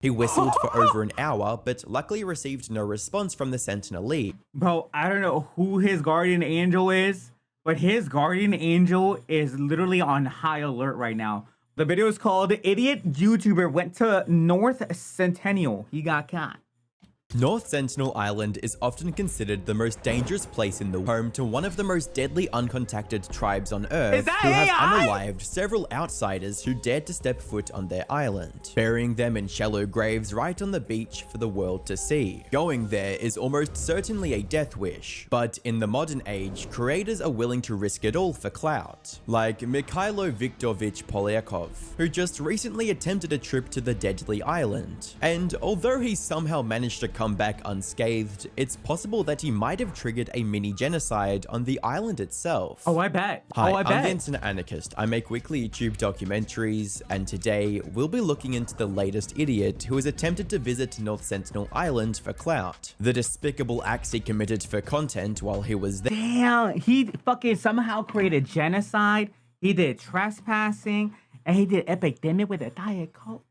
He whistled for over an hour, but luckily received no response from the Sentinel League. Bro, I don't know who his guardian angel is, but his guardian angel is literally on high alert right now. The video is called Idiot YouTuber Went to North Sentinel. He got caught. North Sentinel Island is often considered the most dangerous place in the world, home to one of the most deadly uncontacted tribes on Earth, who have unalived several outsiders who dared to step foot on their island, burying them in shallow graves right on the beach for the world to see. Going there is almost certainly a death wish, but in the modern age, creators are willing to risk it all for clout, like Mikhailo Viktorovich Polyakov, who just recently attempted a trip to the deadly island, and although he somehow managed to come back unscathed, it's possible that he might have triggered a mini genocide on the island itself. Oh, I bet. Hi, I bet. I'm Vince, an anarchist. I make weekly YouTube documentaries, and today we'll be looking into the latest idiot who has attempted to visit North Sentinel Island for clout. The despicable acts he committed for content while he was there. Damn, he fucking somehow created genocide. He did trespassing, and he did epidemic with a Diet Coke.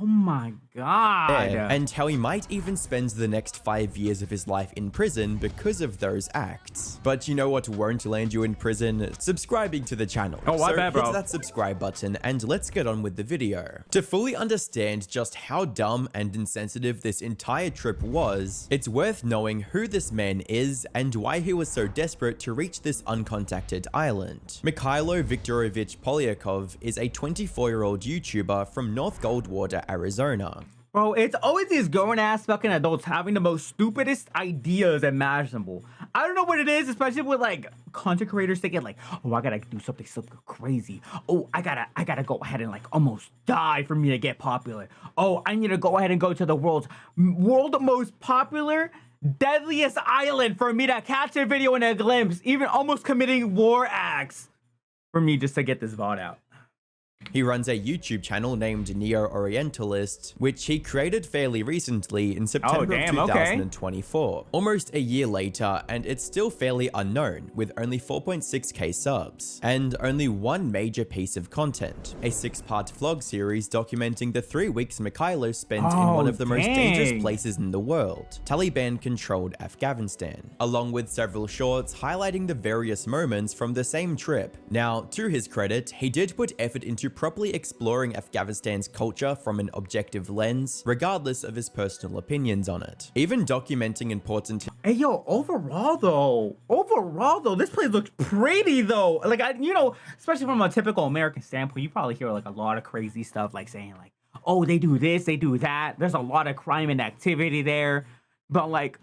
Oh my god. And how he might even spend the next 5 years of his life in prison because of those acts. But you know what won't land you in prison? Subscribing to the channel. Oh, I bet, bro. Hit that subscribe button and let's get on with the video. To fully understand just how dumb and insensitive this entire trip was, it's worth knowing who this man is and why he was so desperate to reach this uncontacted island. Mikhailo Viktorovich Polyakov is a 24-year-old YouTuber from North Goldwater, Arizona. Bro, it's always these grown-ass fucking adults having the most stupidest ideas imaginable. I don't know what it is, especially with like content creators thinking like, oh, I gotta do something crazy. Oh, I gotta go ahead and like almost die for me to get popular. Oh, I need to go ahead and go to the world most popular, deadliest island for me to catch a video in a glimpse, even almost committing war acts for me just to get this VOD out. He runs a YouTube channel named Neo Orientalist, which he created fairly recently in September of 2024. Almost a year later, and it's still fairly unknown, with only 4.6k subs, and only one major piece of content, a 6-part vlog series documenting the 3 weeks Mikhailo spent in one of the most dangerous places in the world, Taliban-controlled Afghanistan, along with several shorts highlighting the various moments from the same trip. Now, to his credit, he did put effort into properly exploring Afghanistan's culture from an objective lens, regardless of his personal opinions on it. Even documenting important— Hey, yo, overall though, this place looks pretty though. Like, you know, especially from a typical American standpoint, you probably hear like a lot of crazy stuff, like saying like, oh, they do this, they do that. There's a lot of crime and activity there. But like,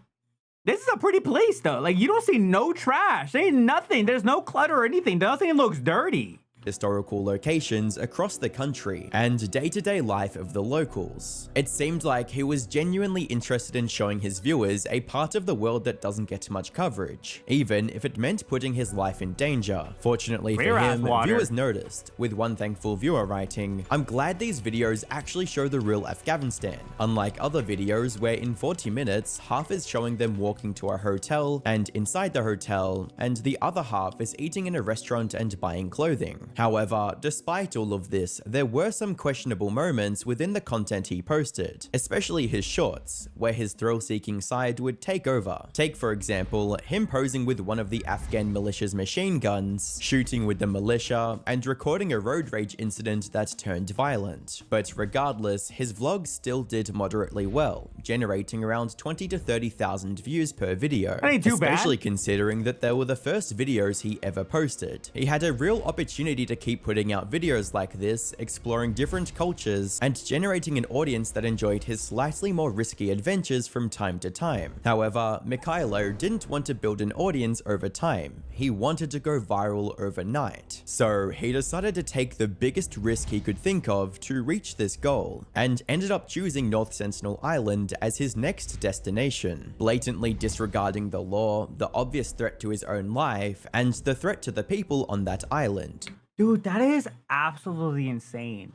this is a pretty place though. Like, you don't see no trash. There ain't nothing. There's no clutter or anything. Nothing looks dirty. Historical locations across the country and day-to-day life of the locals. It seemed like he was genuinely interested in showing his viewers a part of the world that doesn't get much coverage, even if it meant putting his life in danger. Fortunately for him, viewers noticed, with one thankful viewer writing, "I'm glad these videos actually show the real Afghanistan, unlike other videos where in 40 minutes, half is showing them walking to a hotel and inside the hotel, and the other half is eating in a restaurant and buying clothing." However, despite all of this, there were some questionable moments within the content he posted, especially his shorts, where his thrill-seeking side would take over. Take, for example, him posing with one of the Afghan militia's machine guns, shooting with the militia, and recording a road rage incident that turned violent. But regardless, his vlogs still did moderately well, generating around 20 to 30,000 views per video, especially considering that they were the first videos he ever posted. He had a real opportunity to keep putting out videos like this, exploring different cultures, and generating an audience that enjoyed his slightly more risky adventures from time to time. However, Mikhailo didn't want to build an audience over time. He wanted to go viral overnight. So he decided to take the biggest risk he could think of to reach this goal, and ended up choosing North Sentinel Island as his next destination, blatantly disregarding the law, the obvious threat to his own life, and the threat to the people on that island. Dude, that is absolutely insane.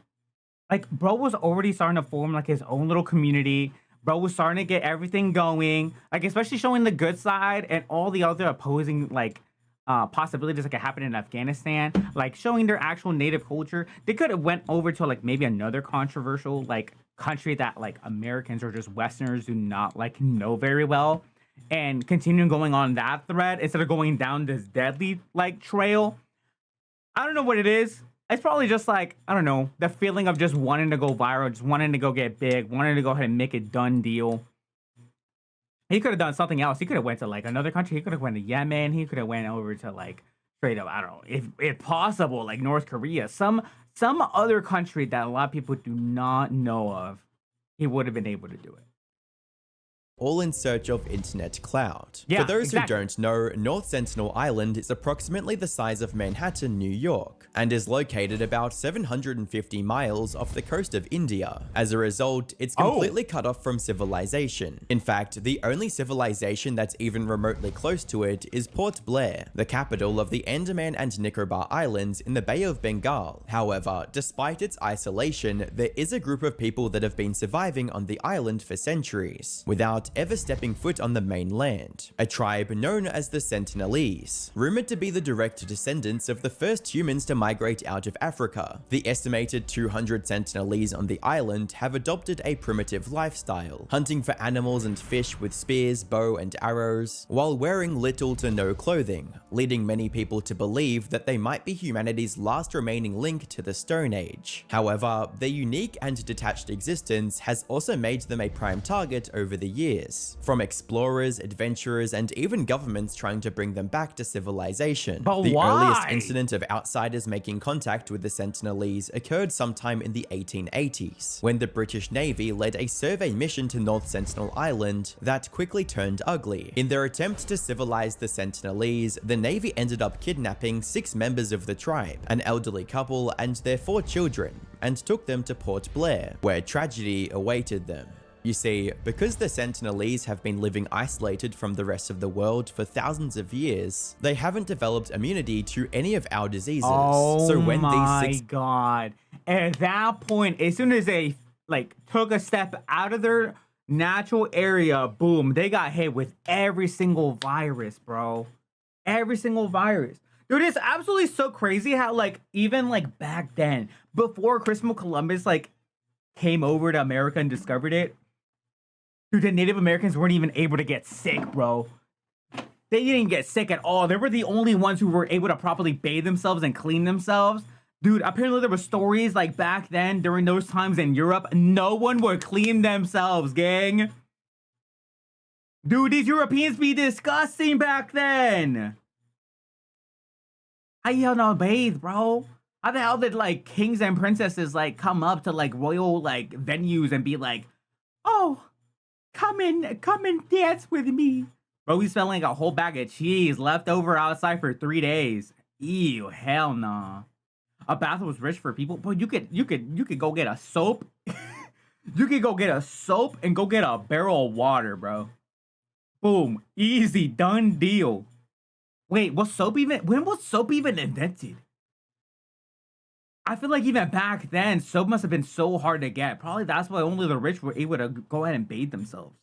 Like, bro was already starting to form like his own little community. Bro was starting to get everything going, like especially showing the good side and all the other opposing like possibilities that could happen in Afghanistan, like showing their actual native culture. They could have went over to like maybe another controversial like country that like Americans or just Westerners do not like know very well, and continue going on that thread instead of going down this deadly like trail. I don't know what it is. It's probably just like, I don't know, the feeling of just wanting to go viral, just wanting to go get big, wanting to go ahead and make a done deal. He could have done something else. He could have went to like another country. He could have went to Yemen. He could have went over to like straight up, I don't know, if possible, like North Korea, some other country that a lot of people do not know of. He would have been able to do it. All in search of internet clout. Yeah, For those exactly. who don't know, North Sentinel Island is approximately the size of Manhattan, New York, and is located about 750 miles off the coast of India. As a result, it's completely cut off from civilization. In fact, the only civilization that's even remotely close to it is Port Blair, the capital of the Andaman and Nicobar Islands in the Bay of Bengal. However, despite its isolation, there is a group of people that have been surviving on the island for centuries, without ever stepping foot on the mainland. A tribe known as the Sentinelese, rumored to be the direct descendants of the first humans to migrate out of Africa. The estimated 200 Sentinelese on the island have adopted a primitive lifestyle, hunting for animals and fish with spears, bow, and arrows, while wearing little to no clothing, leading many people to believe that they might be humanity's last remaining link to the Stone Age. However, their unique and detached existence has also made them a prime target over the years, from explorers, adventurers, and even governments trying to bring them back to civilization. But the why? earliest incident of outsiders making contact with the Sentinelese occurred sometime in the 1880s, when the British Navy led a survey mission to North Sentinel Island that quickly turned ugly. In their attempt to civilize the Sentinelese, the Navy ended up kidnapping 6 members of the tribe, an elderly couple and their 4 children, and took them to Port Blair, where tragedy awaited them. You see, because the Sentinelese have been living isolated from the rest of the world for thousands of years, they haven't developed immunity to any of our diseases. Oh So when my these 6 god. At that point, as soon as they like took a step out of their natural area, boom, they got hit with every single virus, bro. Every single virus. Dude, it's absolutely so crazy how like even like back then, before Christopher Columbus like came over to America and discovered it, dude, the Native Americans weren't even able to get sick, bro. They didn't get sick at all. They were the only ones who were able to properly bathe themselves and clean themselves. Dude, apparently there were stories like back then, during those times in Europe, no one would clean themselves, gang. Dude, these Europeans be disgusting back then. How y'all not bathe, bro? How the hell did like kings and princesses like come up to like royal like venues and be like, oh, come and dance with me? Bro, we spent like a whole bag of cheese left over outside for 3 days. Ew, hell nah. A bath was rich for people, but you could go get a soap. You could go get a soap and go get a barrel of water, bro. Boom, easy, done deal. Wait, when was soap even invented? I feel like even back then, soap must have been so hard to get. Probably that's why only the rich were able to go ahead and bathe themselves.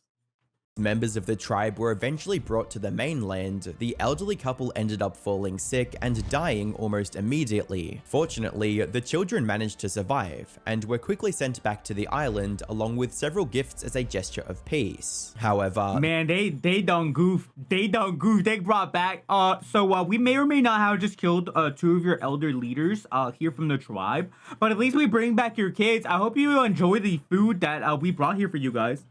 members of the tribe were eventually brought to the mainland, the elderly couple ended up falling sick and dying almost immediately. Fortunately, the children managed to survive, and were quickly sent back to the island along with several gifts as a gesture of peace. However, man, they done goof. They brought back, we may or may not have just killed 2 of your elder leaders here from the tribe, but at least we bring back your kids. I hope you enjoy the food that we brought here for you guys.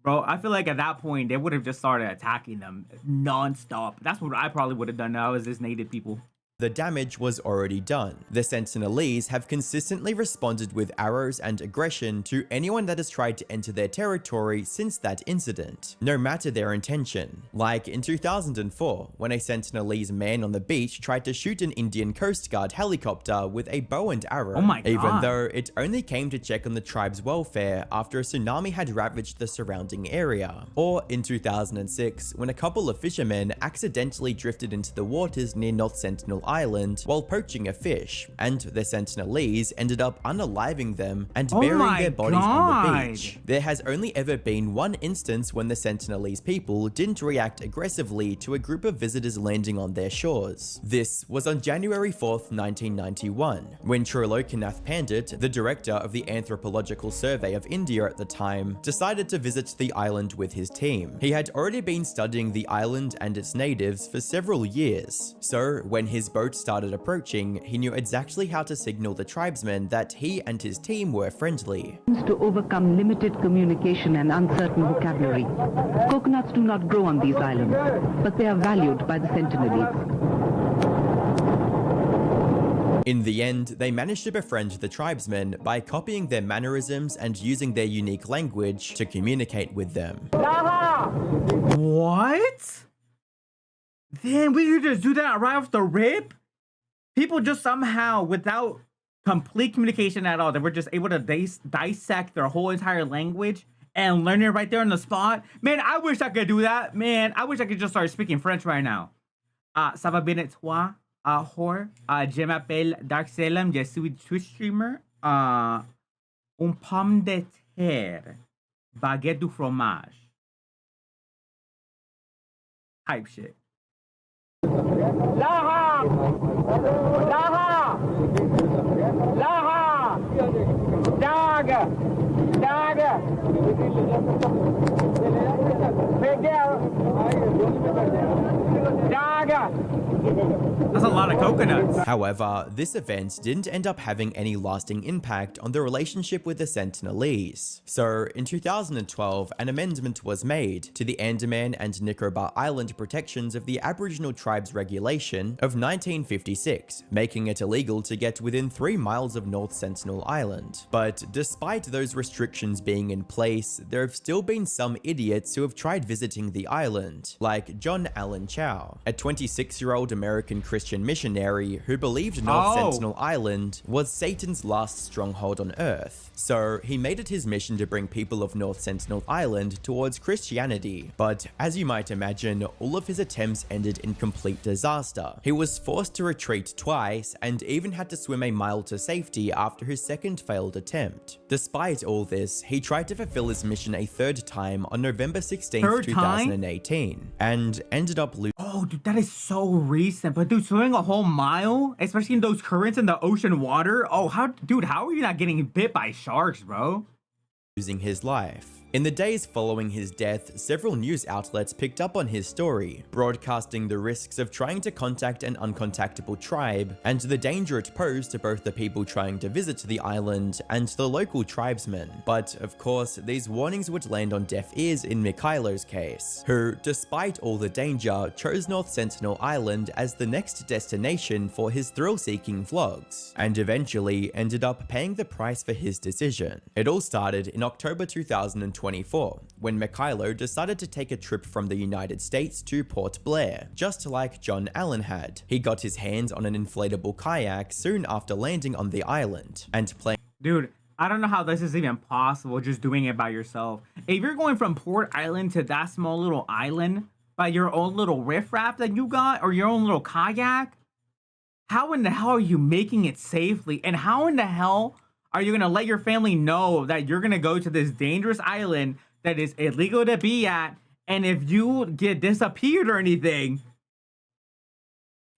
Bro, I feel like at that point, they would have just started attacking them non-stop. That's what I probably would have done now as this native people. the damage was already done. The Sentinelese have consistently responded with arrows and aggression to anyone that has tried to enter their territory since that incident, no matter their intention. Like in 2004, when a Sentinelese man on the beach tried to shoot an Indian Coast Guard helicopter with a bow and arrow, oh my God. even though it only came to check on the tribe's welfare after a tsunami had ravaged the surrounding area. Or in 2006, when a couple of fishermen accidentally drifted into the waters near North Sentinel Island while poaching a fish, and the Sentinelese ended up unaliving them and Oh burying my their bodies on the God. beach. There has only ever been one instance when the Sentinelese people didn't react aggressively to a group of visitors landing on their shores. This was on January 4th, 1991, when Trilokanath Pandit, the director of the Anthropological Survey of India at the time, decided to visit the island with his team. He had already been studying the island and its natives for several years, so when his boat started approaching, he knew exactly how to signal the tribesmen that he and his team were friendly. To overcome limited communication and uncertain vocabulary. Coconuts do not grow on these islands, but they are valued by the Sentinelese. In the end, they managed to befriend the tribesmen by copying their mannerisms and using their unique language to communicate with them. What? Then we could just do that right off the rip? People just somehow, without complete communication at all, they were just able to dissect their whole entire language and learn it right there on the spot. Man, I wish I could do that. Man, I wish I could just start speaking French right now. Ça va bien et toi? Je m'appelle DarkSalxm, je suis Twitch streamer. Un pomme de terre, baguette du fromage. Type shit. Lara! Lara! Lara! Dag! Dag! Dag! That's a lot of coconuts. However, this event didn't end up having any lasting impact on the relationship with the Sentinelese. So, in 2012, an amendment was made to the Andaman and Nicobar Island Protections of the Aboriginal Tribes Regulation of 1956, making it illegal to get within 3 miles of North Sentinel Island. But despite those restrictions being in place, there have still been some idiots who have tried visiting the island, like John Allen Chow, a 26-year-old American Christian missionary who believed North Sentinel Island was Satan's last stronghold on Earth. So he made it his mission to bring people of North Sentinel Island towards Christianity. But as you might imagine, all of his attempts ended in complete disaster. He was forced to retreat twice and even had to swim a mile to safety after his second failed attempt. Despite all this, he tried to fulfill his mission a third time on November 16th, 2018, and ended up losing. Oh, dude, that is so recent. But dude, swimming a whole mile, especially in those currents in the ocean water. Oh, how are you not getting bit by sharks, bro? Losing his life. In the days following his death, several news outlets picked up on his story, broadcasting the risks of trying to contact an uncontactable tribe and the danger it posed to both the people trying to visit the island and the local tribesmen. But of course, these warnings would land on deaf ears in Mikhailo's case, who, despite all the danger, chose North Sentinel Island as the next destination for his thrill-seeking vlogs, and eventually ended up paying the price for his decision. It all started in October 2024, when Mikhailo decided to take a trip from the United States to Port Blair, just like John Allen had. He got his hands on an inflatable kayak soon after landing on the island, and playing— Dude, I don't know how this is even possible, just doing it by yourself. If you're going from Port Island to that small little island by your own little riffraff that you got, or your own little kayak, how in the hell are you making it safely? And how in the hell are you going to let your family know that you're going to go to this dangerous island that is illegal to be at? And if you get disappeared or anything,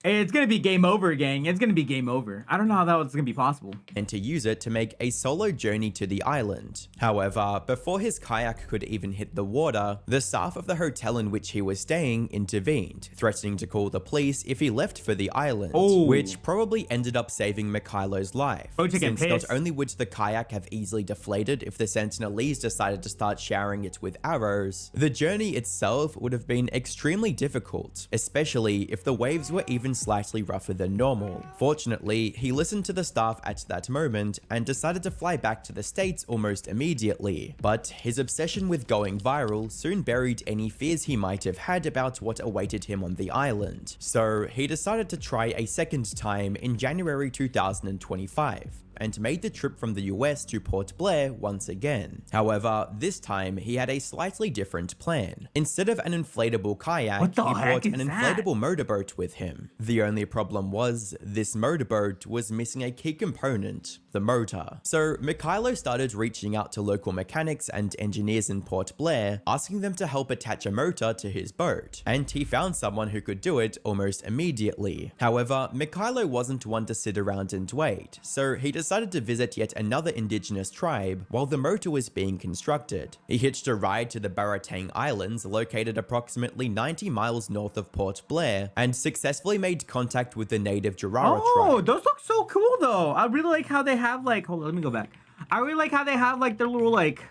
it's going to be game over, gang. It's going to be game over. I don't know how that was going to be possible. And to use it to make a solo journey to the island. However, before his kayak could even hit the water, the staff of the hotel in which he was staying intervened, threatening to call the police if he left for the island, which probably ended up saving Mikhailo's life, since not only would the kayak have easily deflated if the Sentinelese decided to start showering it with arrows, the journey itself would have been extremely difficult, especially if the waves were even slightly rougher than normal. Fortunately, he listened to the staff at that moment and decided to fly back to the States almost immediately. But his obsession with going viral soon buried any fears he might have had about what awaited him on the island. So he decided to try a second time in January 2025. and made the trip from the US to Port Blair once again. However, this time he had a slightly different plan. Instead of an inflatable kayak, he brought an inflatable motorboat with him. The only problem was, this motorboat was missing a key component, the motor. So Mikhailo started reaching out to local mechanics and engineers in Port Blair, asking them to help attach a motor to his boat, and he found someone who could do it almost immediately. However, Mikhailo wasn't one to sit around and wait, so he decided to visit yet another indigenous tribe while the motor was being constructed. He hitched a ride to the Baratang Islands, located approximately 90 miles north of Port Blair, and successfully made contact with the native Jarara tribe. Oh, those look so cool though. I really like how they have like, hold on, let me go back. I really like how they have like their little like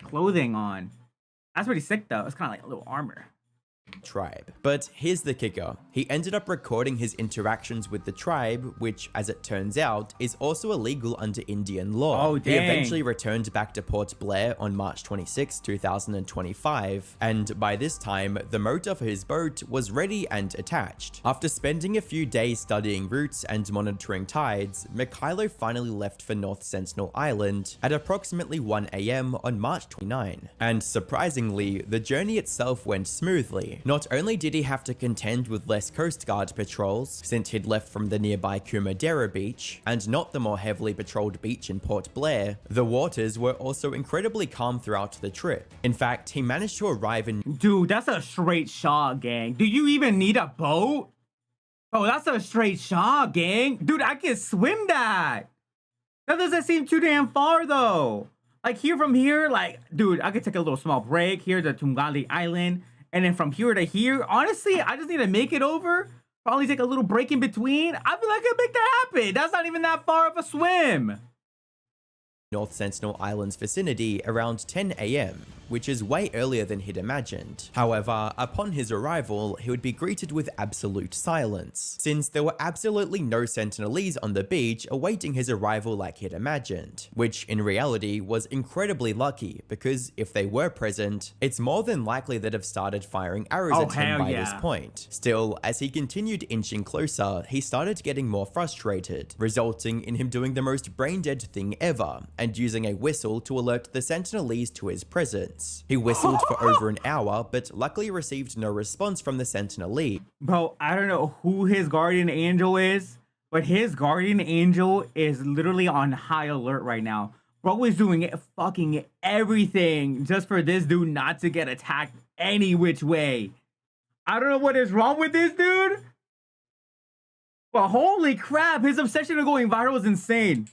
clothing on. That's pretty sick though. It's kind of like a little armor. Tribe. But here's the kicker. He ended up recording his interactions with the tribe, which, as it turns out, is also illegal under Indian law. Oh, dang. He eventually returned back to Port Blair on March 26, 2025, and by this time, the motor for his boat was ready and attached. After spending a few days studying routes and monitoring tides, Mikhailo finally left for North Sentinel Island at approximately 1 AM on March 29. And surprisingly, the journey itself went smoothly. Not only did he have to contend with less Coast Guard patrols, since he'd left from the nearby Kumadera beach, and not the more heavily patrolled beach in Port Blair, the waters were also incredibly calm throughout the trip. In fact, he managed to arrive in— Dude, that's a straight shot, gang. Do you even need a boat? Oh, that's a straight shot, gang. Dude, I can swim that. That doesn't seem too damn far, though. Like, here from here, like, dude, I could take a little small break here to Tungali Island. And then from here to here, honestly, I just need to make it over. Probably take a little break in between. I feel like I can make that happen. That's not even that far of a swim. North Sentinel Island's vicinity around 10 AM, which is way earlier than he'd imagined. However, upon his arrival, he would be greeted with absolute silence, since there were absolutely no Sentinelese on the beach awaiting his arrival like he'd imagined, which in reality was incredibly lucky, because if they were present, it's more than likely they'd have started firing arrows at him by this point. Still, as he continued inching closer, he started getting more frustrated, resulting in him doing the most brain-dead thing ever, and using a whistle to alert the Sentinelese to his presence. He whistled for over an hour, but luckily received no response from the Sentinelese. Bro, I don't know who his guardian angel is, but his guardian angel is literally on high alert right now. Bro is doing fucking everything just for this dude not to get attacked any which way. I don't know what is wrong with this dude, but holy crap, his obsession of going viral is insane.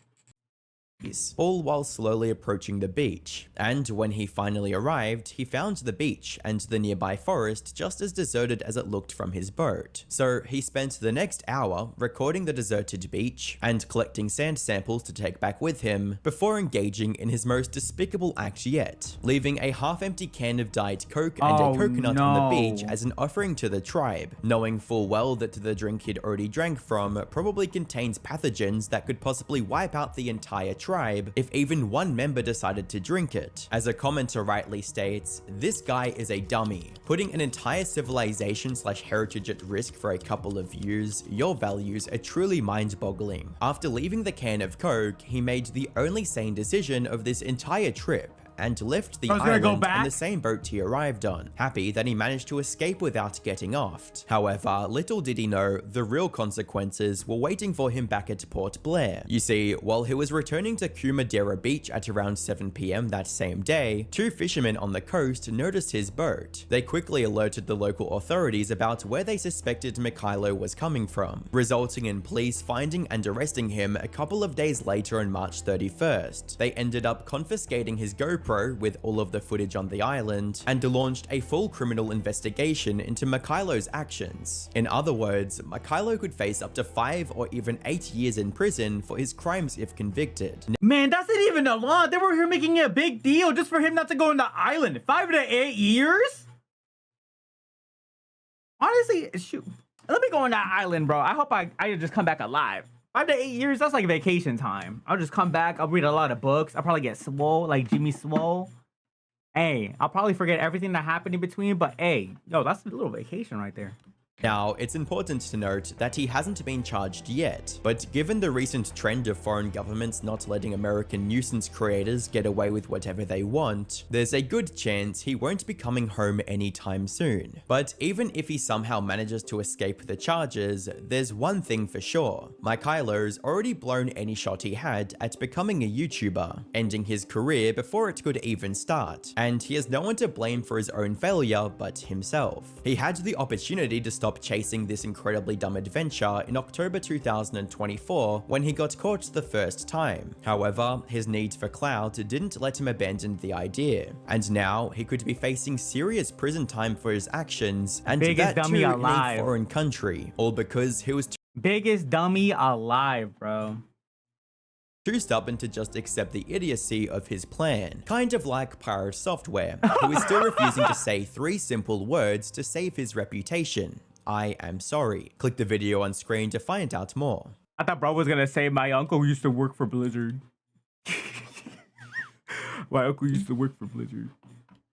All while slowly approaching the beach, and when he finally arrived, he found the beach and the nearby forest just as deserted as it looked from his boat. So he spent the next hour recording the deserted beach and collecting sand samples to take back with him before engaging in his most despicable act yet, leaving a half-empty can of Diet Coke and a coconut on the beach as an offering to the tribe, knowing full well that the drink he'd already drank from probably contains pathogens that could possibly wipe out the entire tribe if even one member decided to drink it. As a commenter rightly states, this guy is a dummy. Putting an entire civilization/heritage at risk for a couple of views, your values are truly mind-boggling. After leaving the can of Coke, he made the only sane decision of this entire trip and left the island on the same boat he arrived on, happy that he managed to escape without getting offed. However, little did he know, the real consequences were waiting for him back at Port Blair. You see, while he was returning to Kumadera Beach at around 7 PM that same day, two fishermen on the coast noticed his boat. They quickly alerted the local authorities about where they suspected Mikhailo was coming from, resulting in police finding and arresting him a couple of days later on March 31st. They ended up confiscating his GoPro with all of the footage on the island and launched a full criminal investigation into Mikhailo's actions. In other words, Mikhailo could face up to 5 or even 8 years in prison for his crimes if convicted. Man, that's not even a lot. They were here making it a big deal just for him not to go on the island. 5 to 8 years? Honestly, shoot. Let me go on that island, bro. I hope I just come back alive. 5 to 8 years, that's like vacation time. I'll just come back. I'll read a lot of books. I'll probably get swole, like Jimmy Swole. Hey, I'll probably forget everything that happened in between, but hey, yo, that's a little vacation right there. Now, it's important to note that he hasn't been charged yet, but given the recent trend of foreign governments not letting American nuisance creators get away with whatever they want, there's a good chance he won't be coming home anytime soon. But even if he somehow manages to escape the charges, there's one thing for sure. Mikailo's already blown any shot he had at becoming a YouTuber, ending his career before it could even start, and he has no one to blame for his own failure but himself. He had the opportunity to stop chasing this incredibly dumb adventure in October 2024 when he got caught the first time. However, his need for clout didn't let him abandon the idea, and now he could be facing serious prison time for his actions, and Biggest that dummy too alive. in a foreign country, all because he was Biggest dummy alive, bro. too stubborn to just accept the idiocy of his plan, kind of like Pirate Software, who is still refusing to say 3 simple words to save his reputation. I am sorry. Click the video on screen to find out more. I thought bro was gonna say my uncle used to work for Blizzard. My uncle used to work for Blizzard.